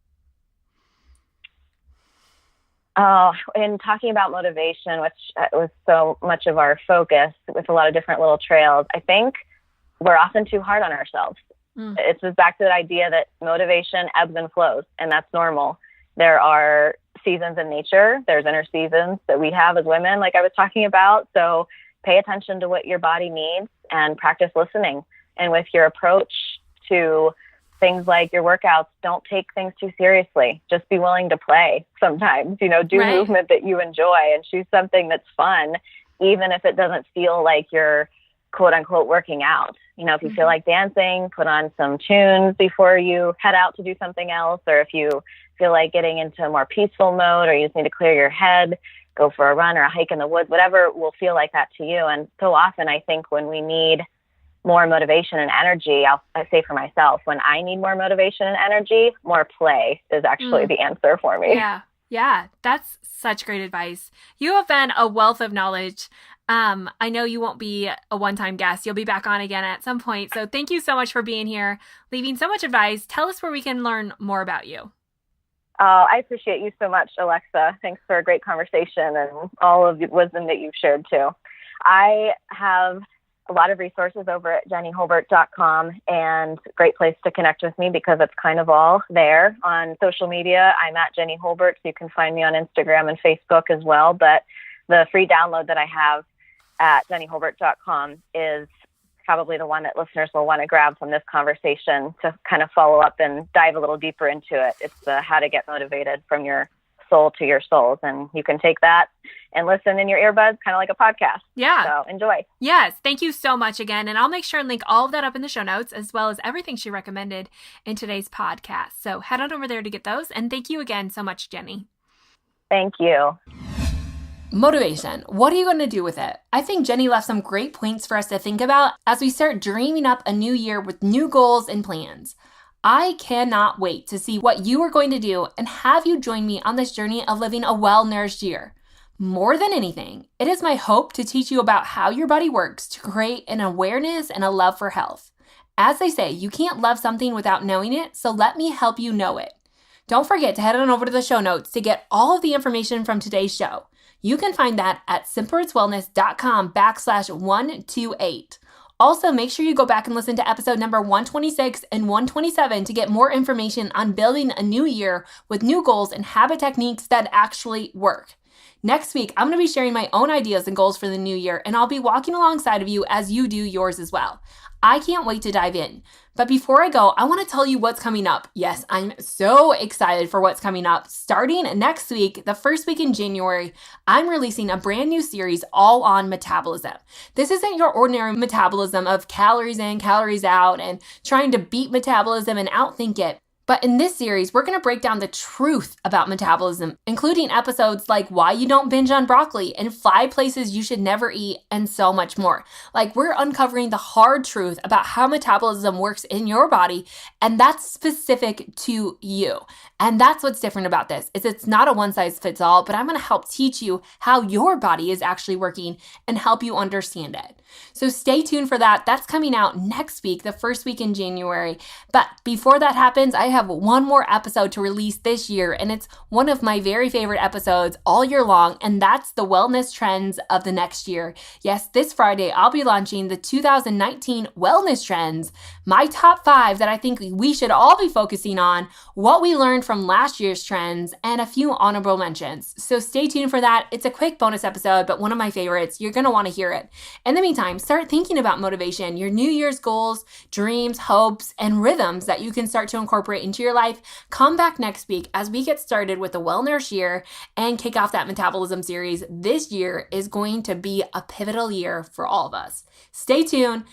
In talking about motivation, which was so much of our focus with a lot of different little trails, I think we're often too hard on ourselves. It's just back to that idea that motivation ebbs and flows, and that's normal. There are seasons in nature. There's inner seasons that we have as women, like I was talking about. So pay attention to what your body needs and practice listening. And with your approach to things like your workouts, don't take things too seriously. Just be willing to play sometimes, do movement that you enjoy and choose something that's fun even if it doesn't feel like you're quote unquote working out. If you feel like dancing, put on some tunes before you head out to do something else. Or if you feel like getting into a more peaceful mode, or you just need to clear your head, go for a run or a hike in the woods, whatever will feel like that to you. And so often I think when we need more motivation and energy, I say for myself, when I need more motivation and energy, more play is actually the answer for me. Yeah. That's such great advice. You have been a wealth of knowledge. I know you won't be a one-time guest. You'll be back on again at some point. So thank you so much for being here, leaving so much advice. Tell us where we can learn more about you. I appreciate you so much, Alexa. Thanks for a great conversation and all of the wisdom that you've shared too. I have a lot of resources over at JenniHulbert.com, and great place to connect with me because it's kind of all there. On social media, I'm at Jenni Hulbert, so you can find me on Instagram and Facebook as well. But the free download that I have at JenniHulbert.com is probably the one that listeners will want to grab from this conversation to kind of follow up and dive a little deeper into it. It's the how to get motivated from your soul to your souls. And you can take that and listen in your earbuds, kind of like a podcast. Yeah. So enjoy. Yes. Thank you so much again. And I'll make sure and link all of that up in the show notes, as well as everything she recommended in today's podcast. So head on over there to get those. And thank you again so much, Jenni. Thank you. Motivation. What are you going to do with it? I think Jenni left some great points for us to think about as we start dreaming up a new year with new goals and plans. I cannot wait to see what you are going to do and have you join me on this journey of living a well-nourished year. More than anything, it is my hope to teach you about how your body works to create an awareness and a love for health. As they say, you can't love something without knowing it, so let me help you know it. Don't forget to head on over to the show notes to get all of the information from today's show. You can find that at simpleritzwellness.com/128. Also, make sure you go back and listen to episode number 126 and 127 to get more information on building a new year with new goals and habit techniques that actually work. Next week, I'm going to be sharing my own ideas and goals for the new year, and I'll be walking alongside of you as you do yours as well. I can't wait to dive in. But before I go, I want to tell you what's coming up. Yes, I'm so excited for what's coming up. Starting next week, the first week in January, I'm releasing a brand new series all on metabolism. This isn't your ordinary metabolism of calories in, calories out, and trying to beat metabolism and outthink it. But in this series, we're going to break down the truth about metabolism, including episodes like why you don't binge on broccoli and 5 places you should never eat and so much more. Like, we're uncovering the hard truth about how metabolism works in your body, and that's specific to you. And that's what's different about this, is it's not a one-size-fits-all, but I'm going to help teach you how your body is actually working and help you understand it. So stay tuned for that. That's coming out next week, the first week in January. But before that happens, I have one more episode to release this year, and it's one of my very favorite episodes all year long, and that's the wellness trends of the next year. Yes, this Friday, I'll be launching the 2019 wellness trends, my top 5 that I think we should all be focusing on, what we learned from last year's trends, and a few honorable mentions. So stay tuned for that. It's a quick bonus episode, but one of my favorites. You're going to want to hear it. In the meantime, start thinking about motivation, your New Year's goals, dreams, hopes, and rhythms that you can start to incorporate into your life. Come back next week as we get started with the Well-Nourished Year and kick off that metabolism series. This year is going to be a pivotal year for all of us. Stay tuned.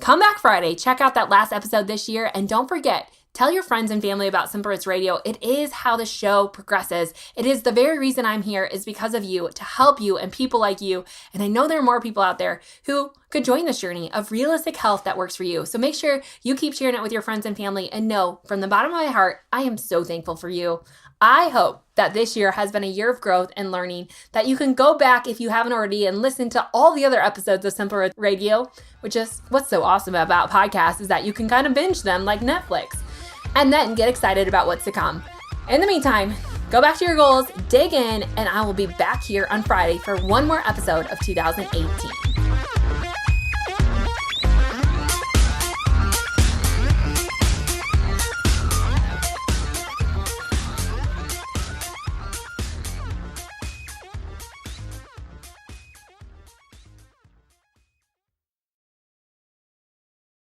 Come back Friday. Check out that last episode this year. And don't forget, tell your friends and family about Simple Ritz Radio. It is how the show progresses. It is the very reason I'm here is because of you, to help you and people like you. And I know there are more people out there who could join this journey of realistic health that works for you. So make sure you keep sharing it with your friends and family. And know, from the bottom of my heart, I am so thankful for you. I hope that this year has been a year of growth and learning, that you can go back if you haven't already and listen to all the other episodes of Simple Ritz Radio, which is what's so awesome about podcasts, is that you can kind of binge them like Netflix, and then get excited about what's to come. In the meantime, go back to your goals, dig in, and I will be back here on Friday for one more episode of 2018.